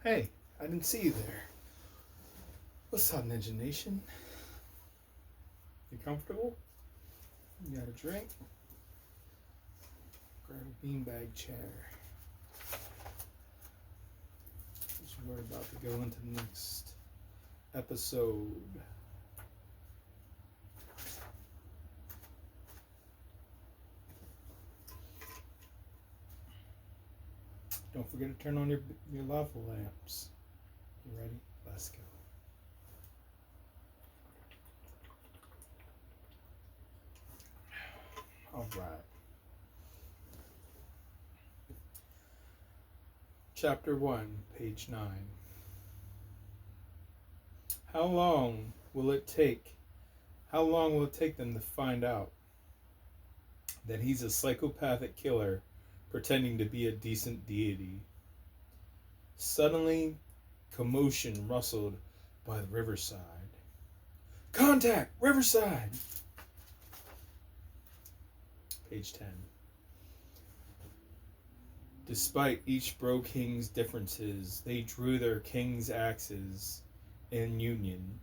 Hey, I didn't see you there. What's up, Ninja Nation? You comfortable? You got a drink? Grab a beanbag chair. Because we're about to go into the next episode. Don't forget to turn on your lava lamps. You ready? Let's go. All right. Chapter 1, page 9. How long will it take them to find out that he's a psychopathic killer pretending to be a decent deity? Suddenly, commotion rustled by the riverside. Contact! Riverside! Page 10. Despite each bro king's differences, they drew their king's axes in union.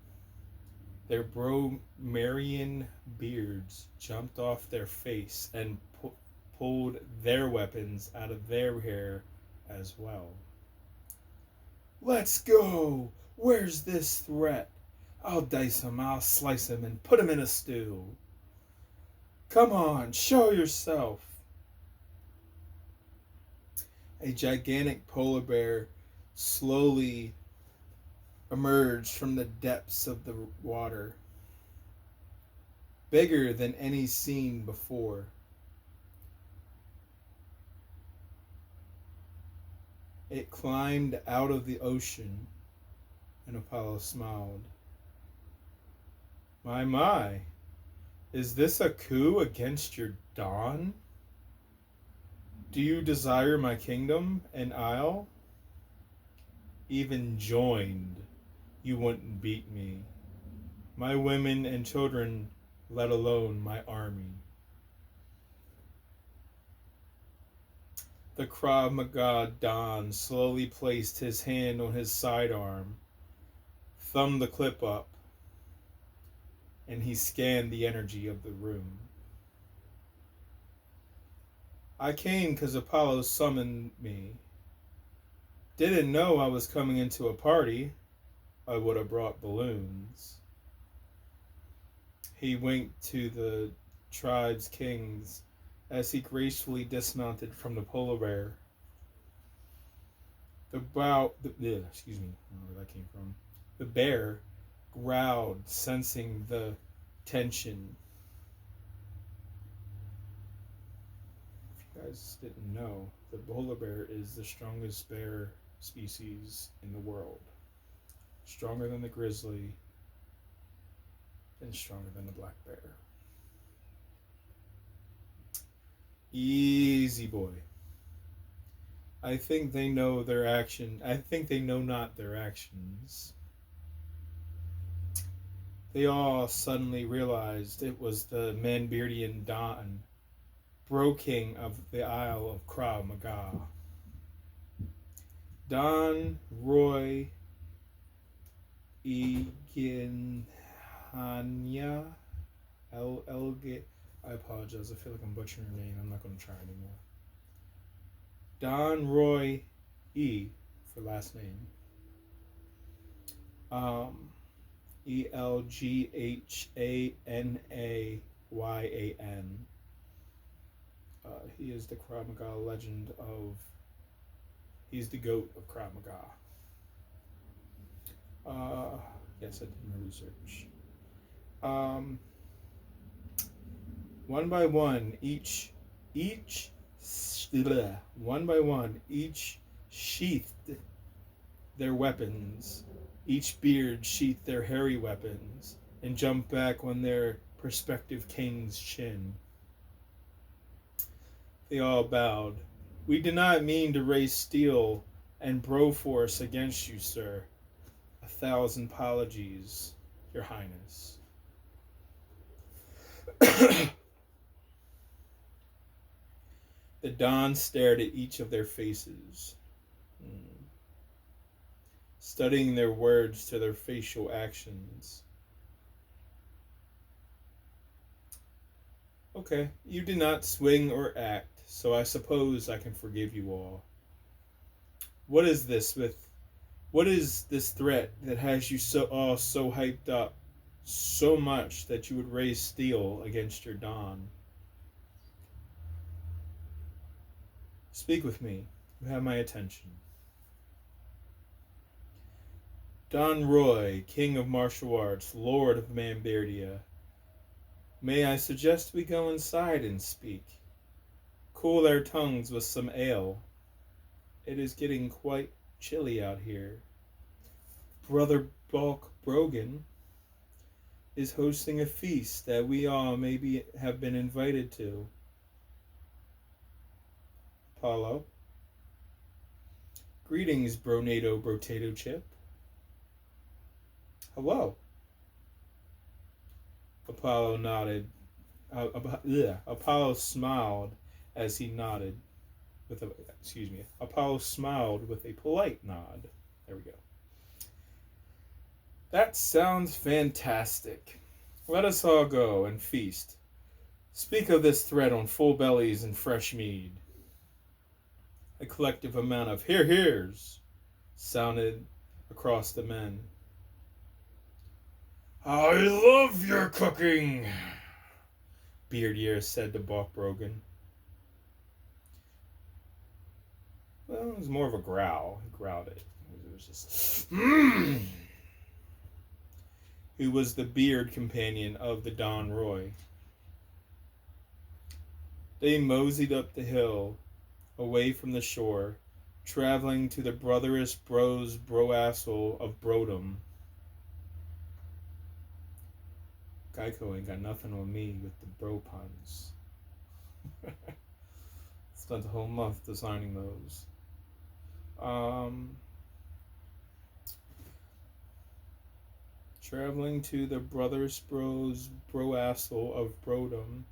Their bromarian beards jumped off their face and pulled their weapons out of their hair as well. Let's go! Where's this threat? I'll dice him, I'll slice him, and put him in a stew. Come on, show yourself. A gigantic polar bear slowly emerged from the depths of the water, bigger than any seen before. It climbed out of the ocean, and Apollo smiled. My, is this a coup against your dawn? Do you desire my kingdom and isle? Even joined, you wouldn't beat me. My women and children, let alone my army. The Krav Maga Don slowly placed his hand on his sidearm, thumbed the clip up, and he scanned the energy of the room. I came because Apollo summoned me. Didn't know I was coming into a party. I would have brought balloons. He winked to the tribe's kings as he gracefully dismounted from the polar bear. Excuse me, I don't know where that came from. The bear growled, sensing the tension. If you guys didn't know, the polar bear is the strongest bear species in the world. Stronger than the grizzly and stronger than the black bear. Easy boy. I think they know their action. I think they know not their actions. They all suddenly realized it was the ManBeardian Don, bro king of the Isle of Krav Maga. Don Roy Eganhanya Elge. I apologize. I feel like I'm butchering her name. I'm not going to try anymore. Don Roy E for last name. Elghanayan. He is the Krav Maga legend of. He's the goat of Krav Maga. Yes, I did my research. One by one, each sheathed their weapons. Each beard sheathed their hairy weapons and jumped back on their prospective king's chin. They all bowed. We did not mean to raise steel and broforce against you, sir. 1,000 apologies, Your Highness. The Don stared at each of their faces. studying their words to their facial actions. Okay, you did not swing or act, so I suppose I can forgive you all. What is this threat that has you so hyped up so much that you would raise steel against your Don? Speak with me. You have my attention. Don Roy, King of Martial Arts, Lord of ManBeardia. May I suggest we go inside and speak? Cool our tongues with some ale. It is getting quite chilly out here. Brother Balk Brogan is hosting a feast that we all maybe have been invited to. Apollo. Greetings, Bronato Brotato Chip. Hello. Apollo nodded. Apollo smiled as he nodded. Apollo smiled with a polite nod. There we go. That sounds fantastic. Let us all go and feast. Speak of this threat on full bellies and fresh mead. A collective amount of hears sounded across the men. I love your cooking, Beardier said to Balk Brogan. Well, it was more of a growl. He growled it. It was just, He was the beard companion of the Don Roy. They moseyed up the hill, away from the shore, traveling to the brotherous broassel of Brodom. Geico ain't got nothing on me with the bro puns. Spent a whole month designing those. Traveling to the brother's broassel of Brodom.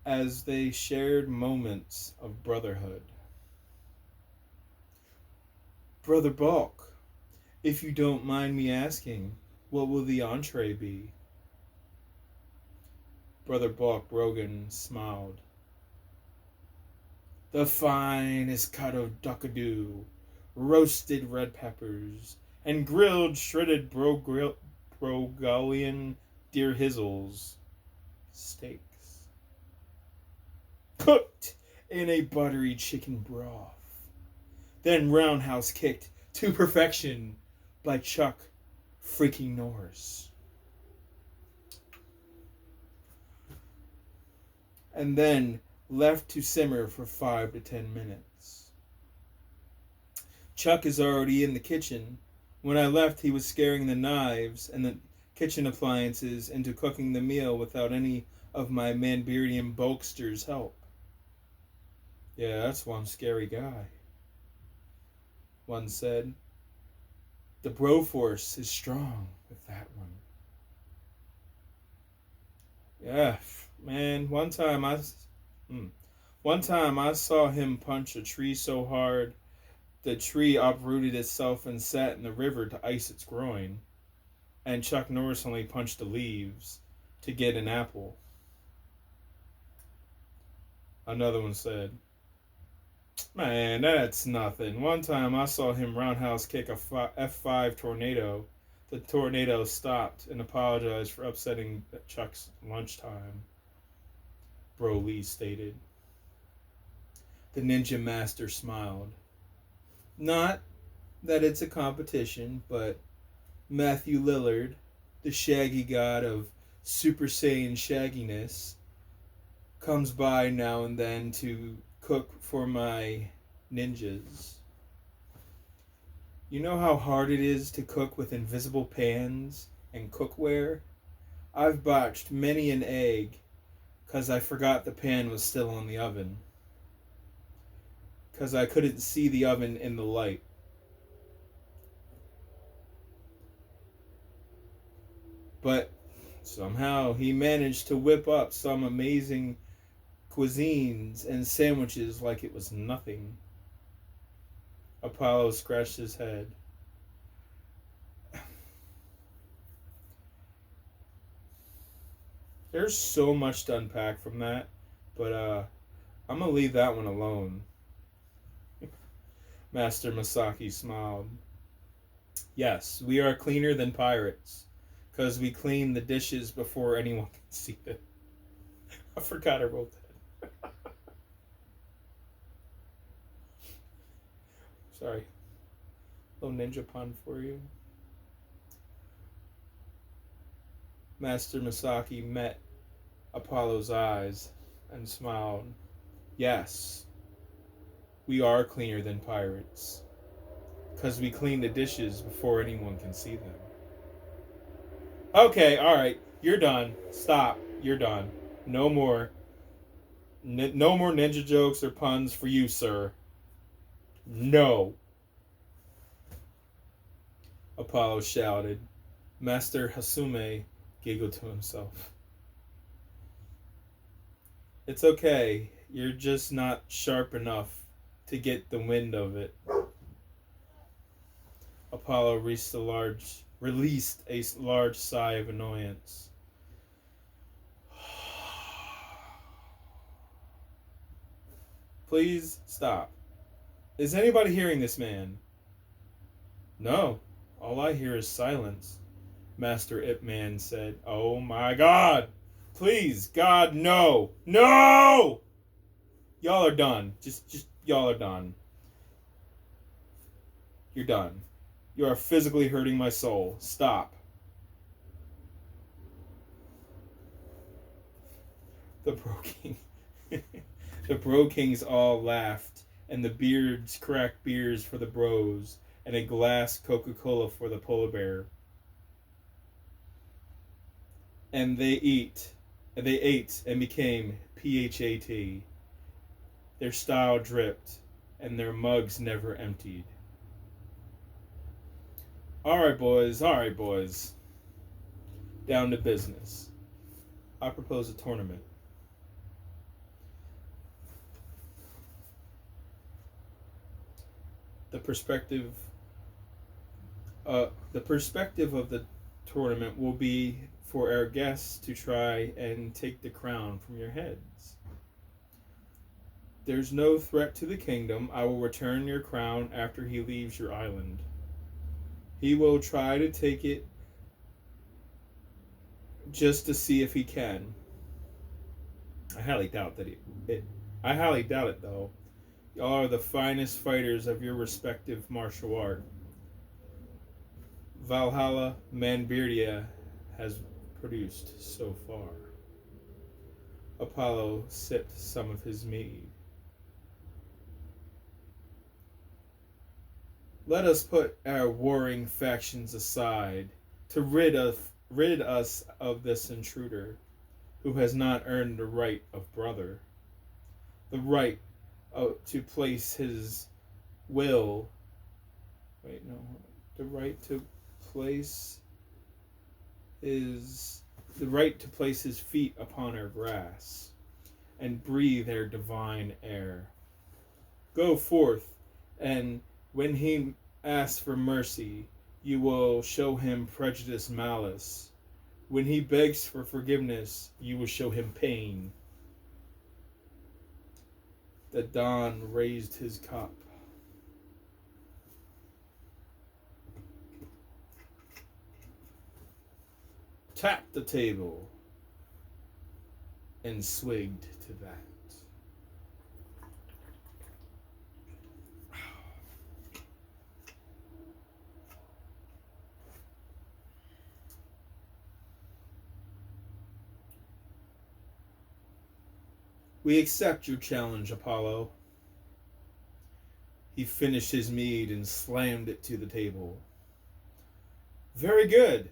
As they shared moments of brotherhood. Brother Balk, if you don't mind me asking, what will the entree be? Brother Balk Brogan smiled. The finest cut of duckadoo, roasted red peppers, and grilled shredded Brogalian deer hizzles. Steaks. Cooked in a buttery chicken broth. Then roundhouse kicked to perfection by Chuck freaking Norris. And then left to simmer for 5 to 10 minutes. Chuck is already in the kitchen. When I left, he was scaring the knives and the kitchen appliances into cooking the meal without any of my ManBeardian bulkster's help. Yeah, that's one scary guy. One said. The Broforce is strong with that one. Yeah, man, one time I saw him punch a tree so hard the tree uprooted itself and sat in the river to ice its groin. And Chuck Norris only punched the leaves to get an apple. Another one said, man, that's nothing. One time I saw him roundhouse kick a F5 tornado. The tornado stopped and apologized for upsetting Chuck's lunchtime, Broly stated. The ninja master smiled. Not that it's a competition, but Matthew Lilard, the shaggy god of Super Saiyan shagginess, comes by now and then to cook for my ninjas. You know how hard it is to cook with invisible pans and cookware? I've botched many an egg because I forgot the pan was still on the oven. Because I couldn't see the oven in the light. But somehow he managed to whip up some amazing cuisines and sandwiches like it was nothing. Apollo scratched his head. There's so much to unpack from that, but I'm gonna leave that one alone. Master Masaki smiled. Yes, we are cleaner than pirates, 'cause we clean the dishes before anyone can see them. I forgot I wrote that. Sorry. Little ninja pun for you. Master Masaki met Apollo's eyes and smiled. Yes, we are cleaner than pirates, 'cause we clean the dishes before anyone can see them. Okay, alright, you're done. Stop. You're done. No more. No more ninja jokes or puns for you, sir. No. Apollo shouted. Master Hasume giggled to himself. It's okay. You're just not sharp enough to get the wind of it. Apollo released a large sigh of annoyance. Please stop. Is anybody hearing this man? No. All I hear is silence, Master Ip Man said. Oh my God! Please, God, no! No! Y'all are done. Just y'all are done. You're done. You are physically hurting my soul. Stop. The Bro King. The Bro Kings all laughed, and the beards cracked beers for the bros, and a glass Coca-Cola for the polar bear. And they ate and became PHAT. Their style dripped, and their mugs never emptied. All right, boys. Down to business. I propose a tournament. The perspective of the tournament will be for our guests to try and take the crown from your heads. There's no threat to the kingdom. I will return your crown after he leaves your island. He will try to take it just to see if he can. I highly doubt it though. Y'all are the finest fighters of your respective martial art. Valhalla ManBeardia has produced so far. Apollo sipped some of his mead. Let us put our warring factions aside to rid us of this intruder who has not earned the right of brother, the right to place his will. Wait, no, the right to place his feet upon our grass and breathe our divine air. Go forth, and when he asks for mercy, you will show him prejudice, malice. When he begs for forgiveness, you will show him pain. The Don raised his cup. Tapped the table and swigged to that. We accept your challenge, Apollo. He finished his mead and slammed it to the table. Very good.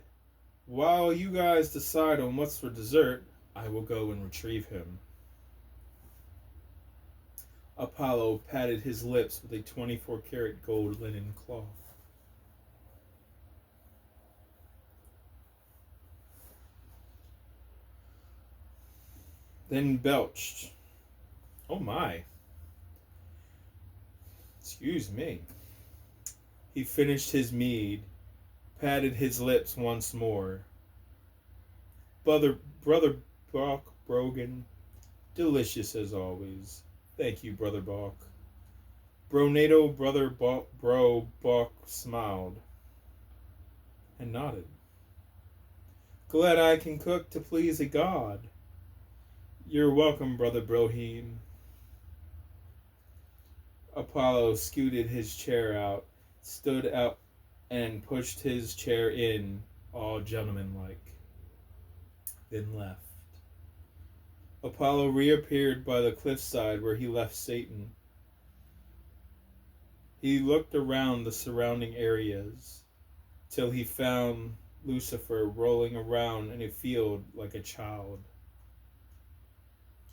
While you guys decide on what's for dessert, I will go and retrieve him. Apollo patted his lips with a 24-karat gold linen cloth. Then belched. Oh my. Excuse me. He finished his mead, patted his lips once more. Brother Bach Brogan, delicious as always. Thank you, Brother Bach. Bronado Brother Bro Bach smiled and nodded. Glad I can cook to please a god. You're welcome, Brother Broheen. Apollo scooted his chair out, stood up, and pushed his chair in, all gentlemanlike. Then left. Apollo reappeared by the cliffside where he left Satan. He looked around the surrounding areas till he found Lucifer rolling around in a field like a child.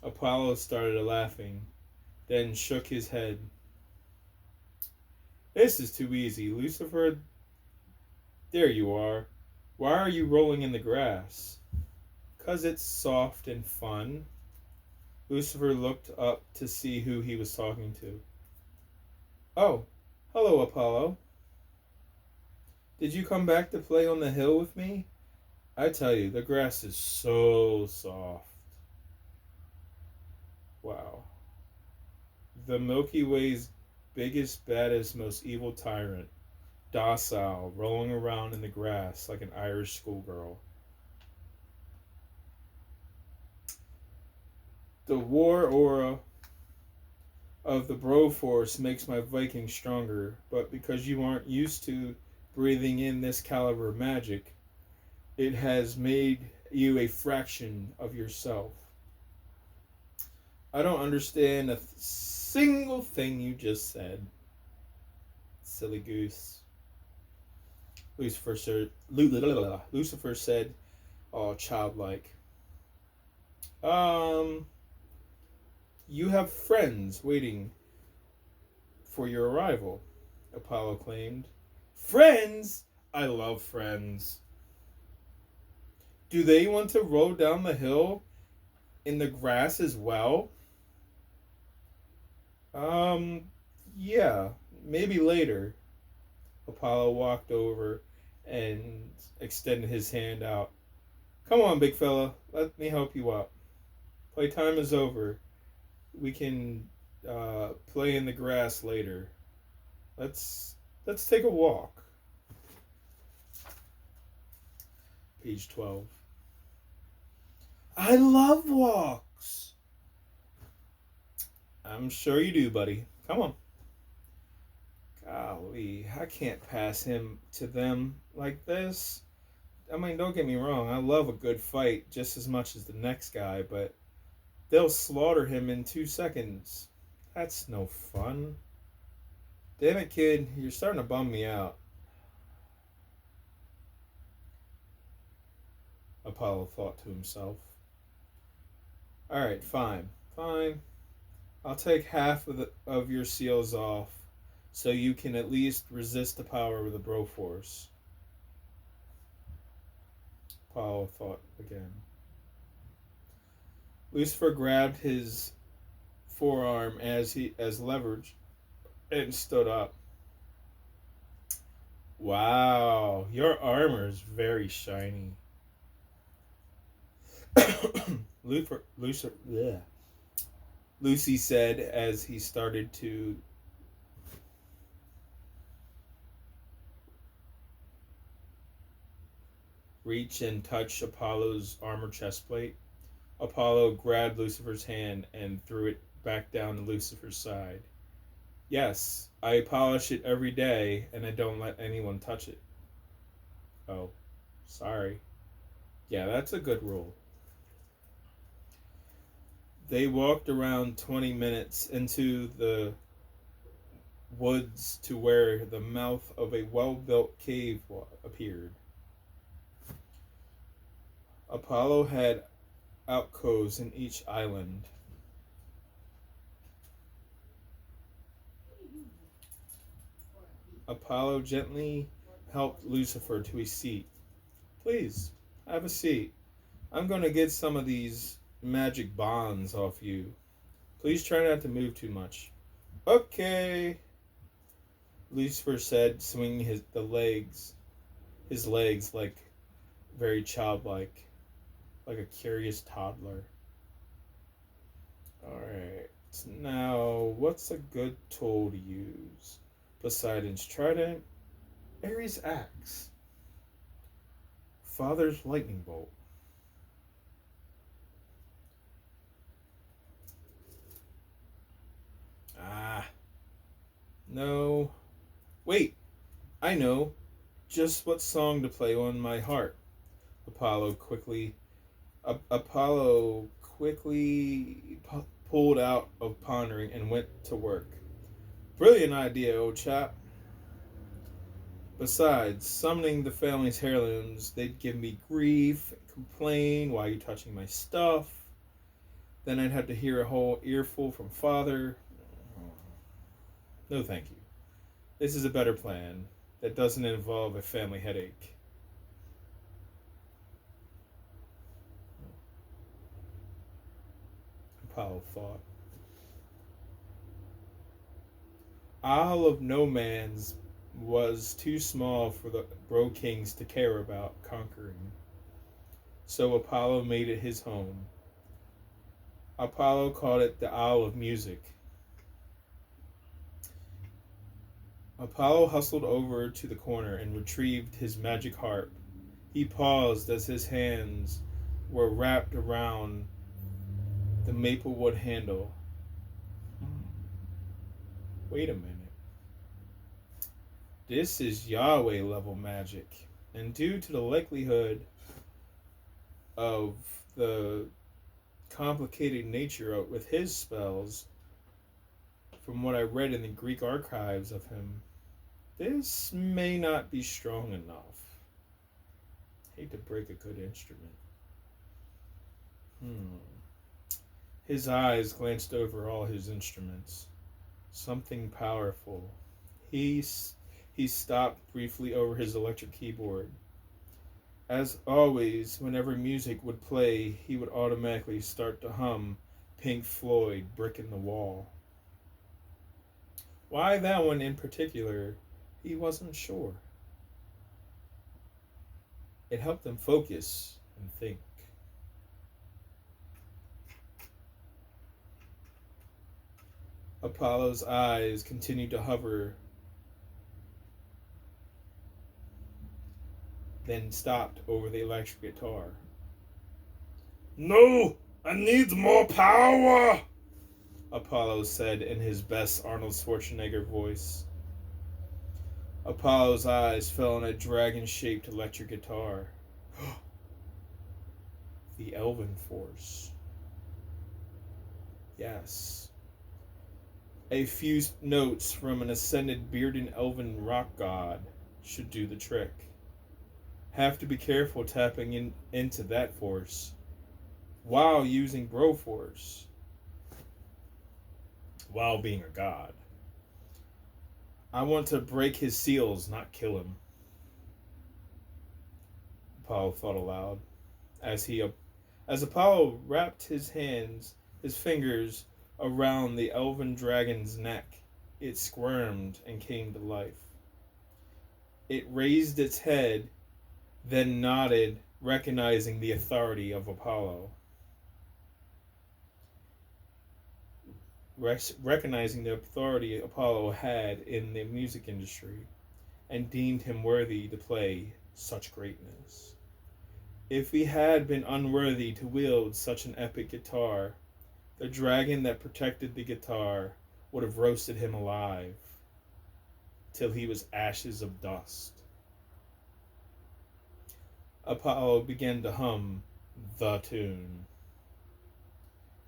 Apollo started laughing, then shook his head. This is too easy, Lucifer. There you are. Why are you rolling in the grass? 'Cause it's soft and fun. Lucifer looked up to see who he was talking to. Oh, hello, Apollo. Did you come back to play on the hill with me? I tell you, the grass is so soft. Wow. The Milky Way's biggest, baddest, most evil tyrant, docile, rolling around in the grass like an Irish schoolgirl. The war aura of the Broforce makes my Viking stronger, but because you aren't used to breathing in this caliber of magic, it has made you a fraction of yourself. I don't understand a single thing you just said. Silly goose. Lucifer said, all childlike. You have friends waiting for your arrival, Apollo claimed. Friends? I love friends. Do they want to roll down the hill in the grass as well? Yeah, maybe later. Apollo walked over and extended his hand out. Come on, big fella, let me help you up. Playtime is over. We can play in the grass later. Let's take a walk. Page 12. I love walks. I'm sure you do, buddy. Come on. Golly, I can't pass him to them like this. I mean, don't get me wrong. I love a good fight just as much as the next guy, but they'll slaughter him in 2 seconds. That's no fun. Damn it, kid. You're starting to bum me out. Apollo thought to himself. Alright, fine. I'll take half of your seals off so you can at least resist the power of the Broforce. Apollo thought again. Lucifer grabbed his forearm as leverage and stood up. Wow, your armor is very shiny. Lucy said as he started to reach and touch Apollo's armor chestplate. Apollo grabbed Lucifer's hand and threw it back down to Lucifer's side. Yes, I polish it every day and I don't let anyone touch it. Oh, sorry. Yeah, that's a good rule. They walked around 20 minutes into the woods to where the mouth of a well-built cave appeared. Apollo had alcoves in each island. Apollo gently helped Lucifer to a seat. Please, have a seat. I'm going to get some of these magic bonds off you. Please try not to move too much. Okay. Lucifer said, swinging his legs like very childlike, like a curious toddler. Alright, now what's a good tool to use? Poseidon's trident, Ares' axe, Father's lightning bolt. No. Wait, I know just what song to play on my harp. Apollo quickly pulled out of pondering and went to work. Brilliant idea, old chap. Besides, summoning the family's heirlooms, they'd give me grief, complain, why are you touching my stuff? Then I'd have to hear a whole earful from father. No thank you. This is a better plan that doesn't involve a family headache. Apollo thought. Isle of No Man's was too small for the Bro Kings to care about conquering. So Apollo made it his home. Apollo called it the Isle of Music. Apollo hustled over to the corner and retrieved his magic harp. He paused as his hands were wrapped around the maple wood handle. Wait a minute. This is Yahweh level magic, and due to the likelihood of the complicated nature with his spells, from what I read in the Greek archives of him, this may not be strong enough. Hate to break a good instrument. His eyes glanced over all his instruments. Something powerful. He stopped briefly over his electric keyboard. As always, whenever music would play, he would automatically start to hum Pink Floyd, Brick in the Wall. Why that one in particular, he wasn't sure. It helped him focus and think. Apollo's eyes continued to hover, then stopped over the electric guitar. No, I need more power, Apollo said in his best Arnold Schwarzenegger voice. Apollo's eyes fell on a dragon-shaped electric guitar. The Elven Force. Yes. A few notes from an ascended bearded elven rock god should do the trick. Have to be careful tapping into that force while using Broforce, while being a god. I want to break his seals, not kill him, Apollo thought aloud, as Apollo wrapped his fingers around the elven dragon's neck. It squirmed and came to life. It raised its head, then nodded, recognizing the authority of Apollo. Recognizing the authority Apollo had in the music industry, and deemed him worthy to play such greatness. If he had been unworthy to wield such an epic guitar, the dragon that protected the guitar would have roasted him alive, till he was ashes of dust. Apollo began to hum the tune,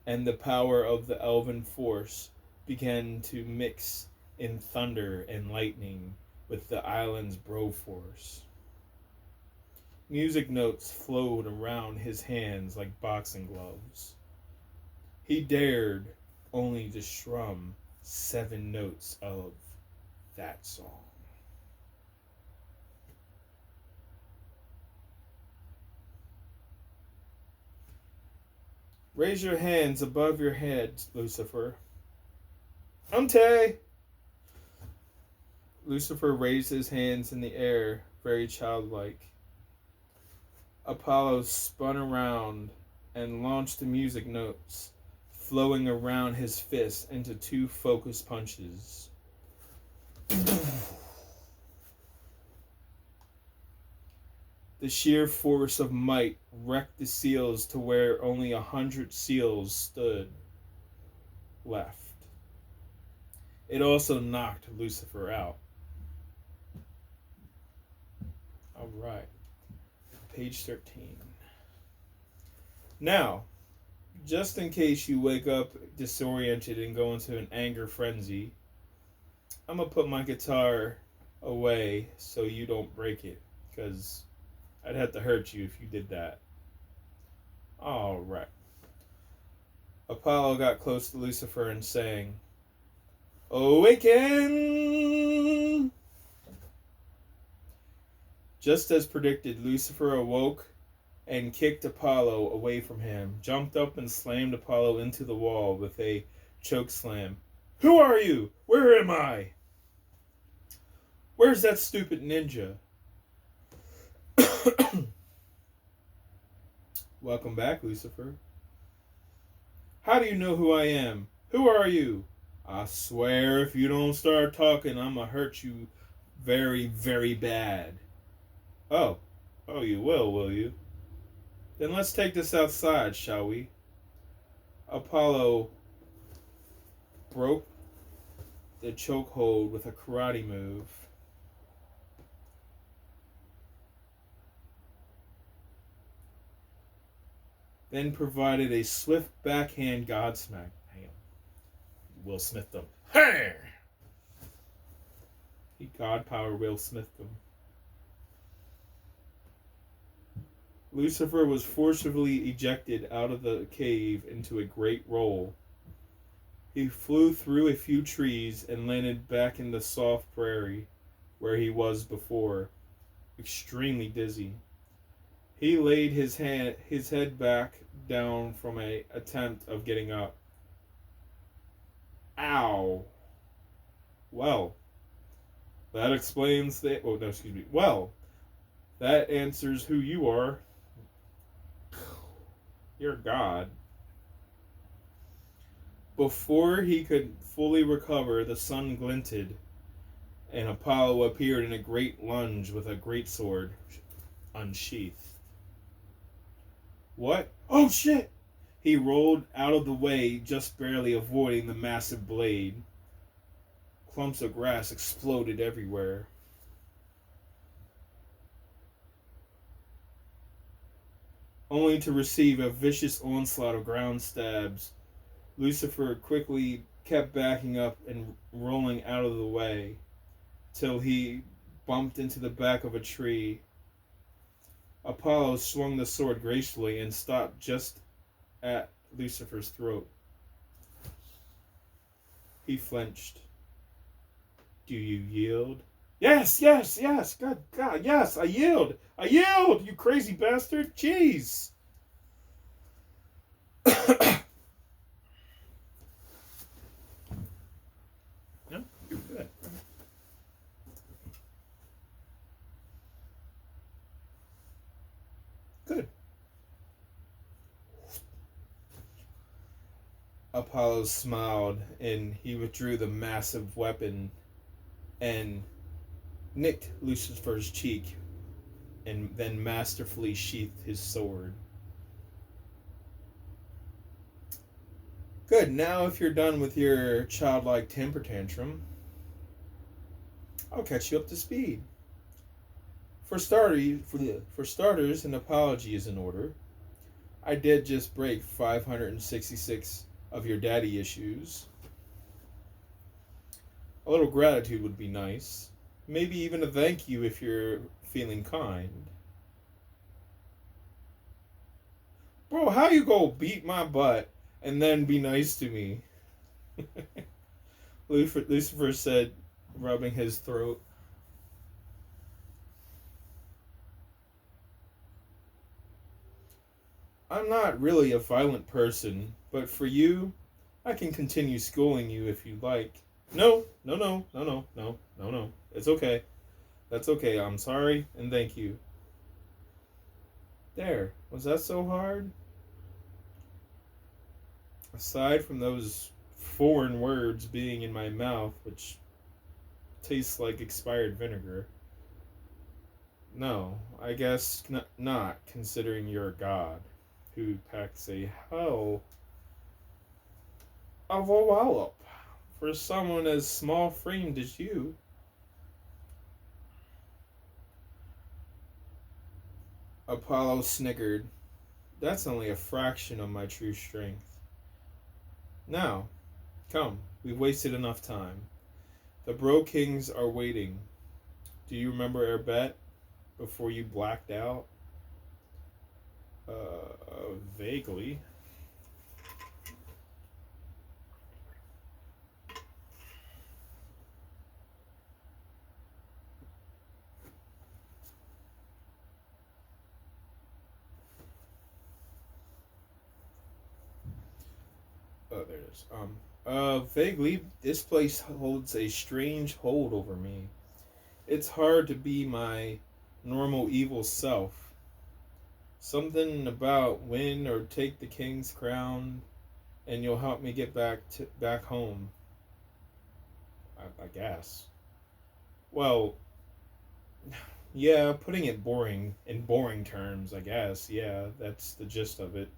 and the power of the elven force began to mix in thunder and lightning with the island's Broforce. Music notes flowed around his hands like boxing gloves. He dared only to strum 7 notes of that song. Raise your hands above your head, Lucifer. Ante! Lucifer raised his hands in the air, very childlike. Apollo spun around and launched the music notes, flowing around his fist into two focused punches. The sheer force of might wrecked the seals to where only 100 seals stood left. It also knocked Lucifer out. All right. Page 13. Now, just in case you wake up disoriented and go into an anger frenzy, I'm going to put my guitar away so you don't break it, because I'd have to hurt you if you did that. All right. Apollo got close to Lucifer and sang, "Awaken!" Just as predicted, Lucifer awoke and kicked Apollo away from him, jumped up and slammed Apollo into the wall with a choke slam. "Who are you? Where am I? Where's that stupid ninja?" "Welcome back, Lucifer." "How do you know who I am? Who are you?" "I swear if you don't start talking, I'm gonna hurt you very, very bad." Oh, you will you? Then let's take this outside, shall we?" Apollo broke the chokehold with a karate move. Then provided a swift backhand Godsmack. Will Smith them. Hey! He God power Will Smith them. Lucifer was forcibly ejected out of the cave into a great roll. He flew through a few trees and landed back in the soft prairie where he was before, extremely dizzy. He laid his head back down from an attempt of getting up. Ow. Well, that explains the... Oh, no, excuse me. Well, that answers who you are. You're God. Before he could fully recover, the sun glinted, and Apollo appeared in a great lunge with a greatsword unsheathed. "What? Oh, shit!" He rolled out of the way, just barely avoiding the massive blade. Clumps of grass exploded everywhere. Only to receive a vicious onslaught of ground stabs. Lucifer quickly kept backing up and rolling out of the way, till he bumped into the back of a tree. Apollo swung the sword gracefully and stopped just at Lucifer's throat. He flinched. "Do you yield?" Yes, good God, yes, I yield, you crazy bastard, jeez." No, you're good. Good. Apollo smiled, and he withdrew the massive weapon and nicked Lucifer's cheek, and then masterfully sheathed his sword. Good. Now, if you're done with your childlike temper tantrum, I'll catch you up to speed. For starters, an apology is in order. I did just break 566 of your daddy issues. A little gratitude would be nice. Maybe even a thank you if you're feeling kind. Bro, how you go beat my butt and then be nice to me? Lucifer said, rubbing his throat. I'm not really a violent person, but for you, I can continue schooling you if you'd like. No, no, no, no, no, no, no, no. It's okay. That's okay. I'm sorry and thank you. There. Was that so hard? Aside from those foreign words being in my mouth, which tastes like expired vinegar. No, I guess not, considering you're a god who packs a hell of a wallop for someone as small framed as you. Apollo snickered. That's only a fraction of my true strength. Now, come, we've wasted enough time. The Bro Kings are waiting. Do you remember our bet before you blacked out? Vaguely. Oh, there it is. Vaguely, this place holds a strange hold over me. It's hard to be my normal evil self. Something about win or take the king's crown, and you'll help me get back home. I guess. Well, yeah, putting it boring terms, I guess. Yeah, that's the gist of it.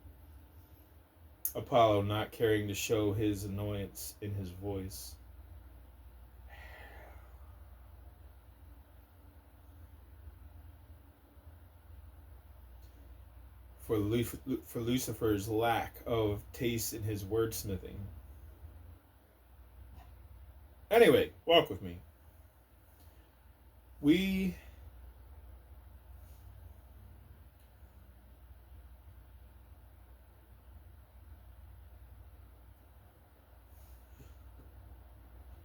Apollo not caring to show his annoyance in his voice. For Lucifer's lack of taste in his wordsmithing. Anyway, walk with me.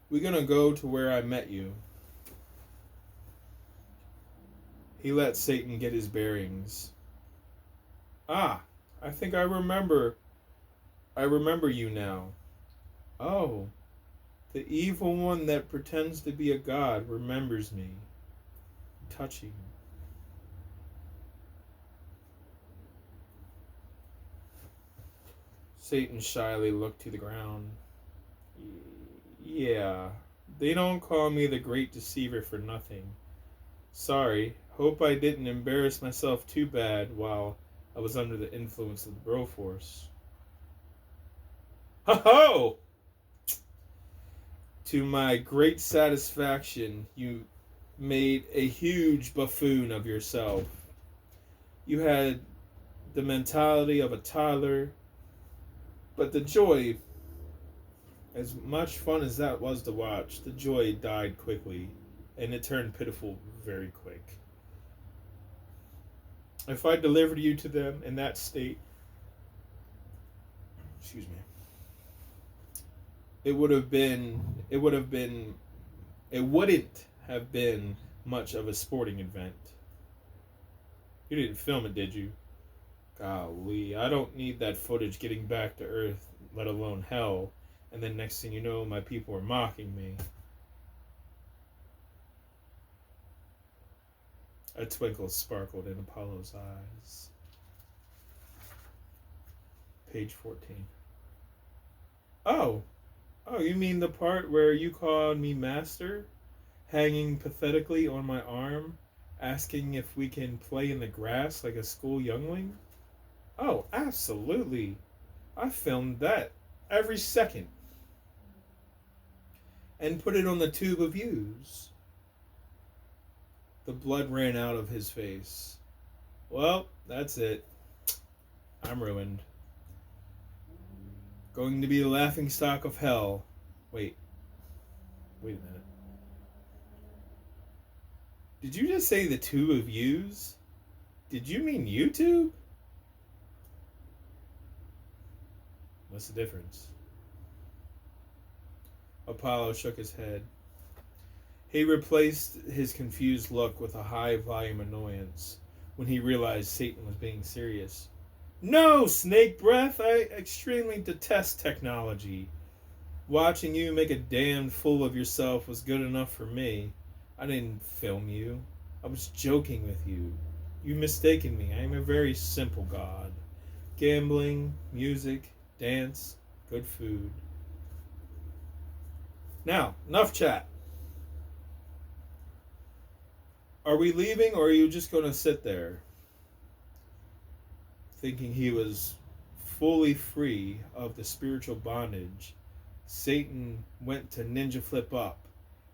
We're gonna go to where I met you. He let Satan get his bearings. Ah, I think I remember. I remember you now. Oh, the evil one that pretends to be a god remembers me. Touching. Satan shyly looked to the ground. Yeah, they don't call me the Great Deceiver for nothing. Sorry, hope I didn't embarrass myself too bad while I was under the influence of the Broforce. Ho-ho! To my great satisfaction, you made a huge buffoon of yourself. You had the mentality of a toddler, but the joy, as much fun as that was to watch, the joy died quickly, and it turned pitiful very quick. If I delivered you to them in that state, excuse me, it wouldn't have been much of a sporting event. You didn't film it, did you? Golly, I don't need that footage getting back to Earth, let alone hell. And then next thing you know, my people are mocking me. A twinkle sparkled in Apollo's eyes. Page 14. Oh, you mean the part where you called me master? Hanging pathetically on my arm, asking if we can play in the grass like a school youngling? Oh, absolutely. I filmed that every second. And put it on the tube of views. The blood ran out of his face. Well, that's it. I'm ruined. Going to be the laughingstock of hell. Wait a minute. Did you just say the tube of views? Did you mean YouTube? What's the difference? Apollo shook his head. He replaced his confused look with a high-volume annoyance when he realized Satan was being serious. No, Snake Breath! I extremely detest technology. Watching you make a damn fool of yourself was good enough for me. I didn't film you. I was joking with you. You mistaken me. I am a very simple god. Gambling, music, dance, good food. Now, enough chat. Are we leaving or are you just going to sit there? Thinking he was fully free of the spiritual bondage, Satan went to ninja flip up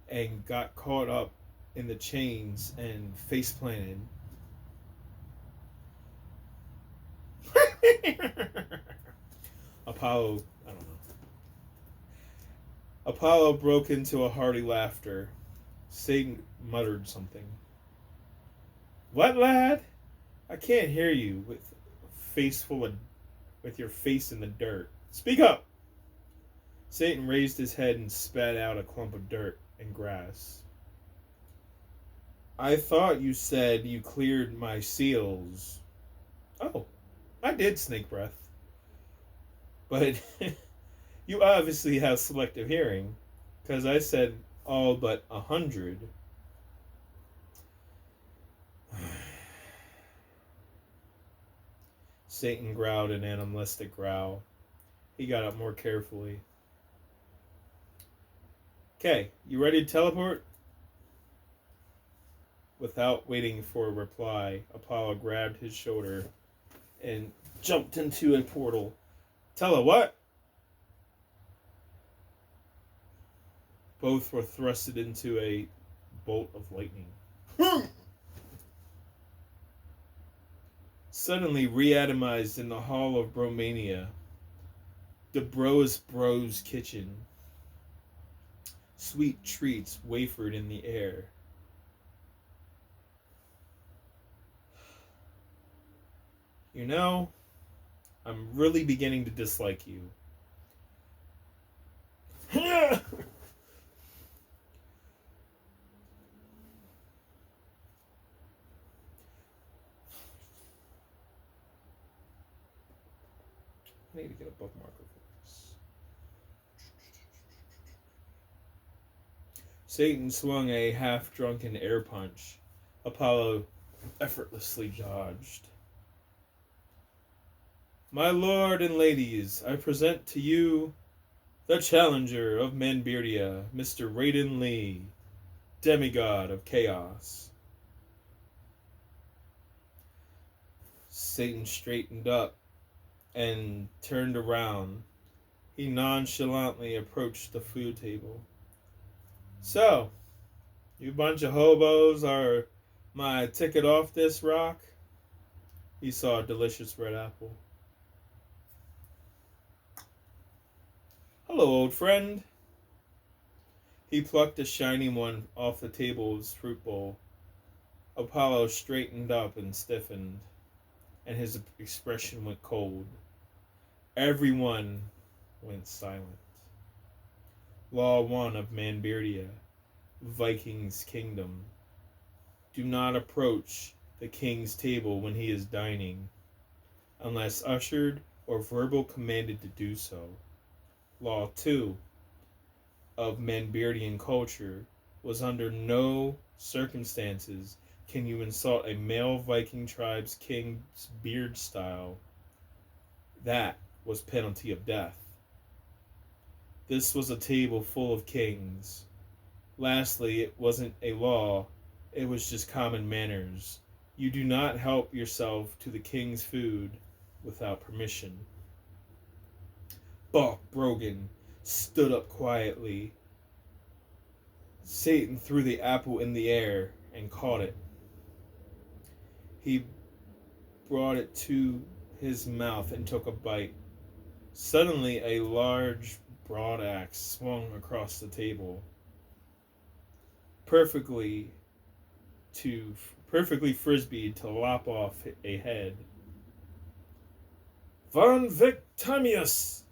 and got caught up in the chains and face planted. Apollo, I don't know. Apollo broke into a hearty laughter. Satan muttered something. What, lad? I can't hear you with your face in the dirt. Speak up. Satan raised his head and spat out a clump of dirt and grass. I thought you said you cleared my seals. Oh, I did, snake breath. But you obviously have selective hearing, because I said all but 100. Satan growled an animalistic growl. He got up more carefully. Okay, you ready to teleport? Without waiting for a reply, Apollo grabbed his shoulder and jumped into a portal. Tell what? Both were thrusted into a bolt of lightning. Suddenly reatomized in the hall of Bromania, the Bro's kitchen. Sweet treats wafered in the air. You know, I'm really beginning to dislike you. I need to get a bookmarker for this. Satan swung a half-drunken air punch. Apollo effortlessly dodged. My lord and ladies, I present to you the challenger of ManBeardia, Mr. Raiden Lee, demigod of chaos. Satan straightened up and turned around. He nonchalantly approached the food table. So, you bunch of hobos are my ticket off this rock? He saw a delicious red apple. Hello, old friend. He plucked a shiny one off the table's fruit bowl. Apollo straightened up and stiffened, and his expression went cold. Everyone went silent. Law 1 of ManBeardia, Viking's kingdom. Do not approach the king's table when he is dining, unless ushered or verbal commanded to do so. Law 2 of ManBeardian culture was under no circumstances can you insult a male Viking tribe's king's beard style. That was penalty of death. This was a table full of kings. Lastly, it wasn't a law, it was just common manners. You do not help yourself to the king's food without permission. Bok Brogan stood up quietly. Satan threw the apple in the air and caught it. He brought it to his mouth and took a bite. Suddenly, a large broadaxe swung across the table, perfectly frisbeed to lop off a head. Von Victimius!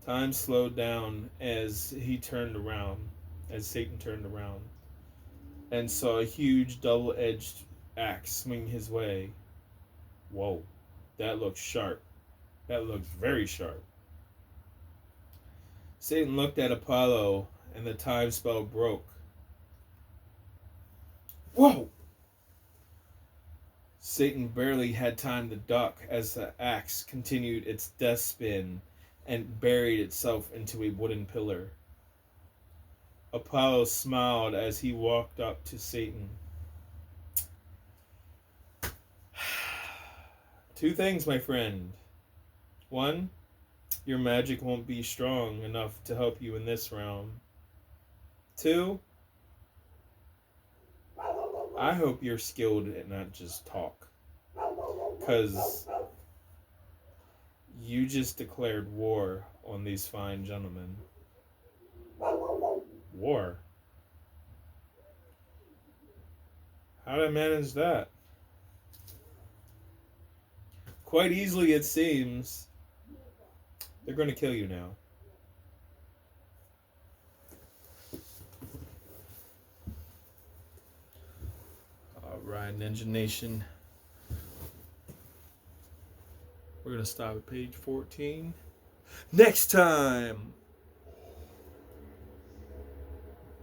Time slowed down as Satan turned around, and saw a huge double-edged axe swing his way. Whoa, that looked sharp. That looked very sharp. Satan looked at Apollo, and the time spell broke. Whoa! Satan barely had time to duck as the axe continued its death spin and buried itself into a wooden pillar. Apollo smiled as he walked up to Satan. Two things, my friend. One, your magic won't be strong enough to help you in this realm. Two, I hope you're skilled and not just talk. Because you just declared war on these fine gentlemen. War? How did I manage that? Quite easily, it seems. They're going to kill you now. Alright, Ninja Nation. We're going to stop at page 14. Next time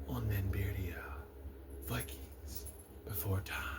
on ManBeardia, Vikings before time.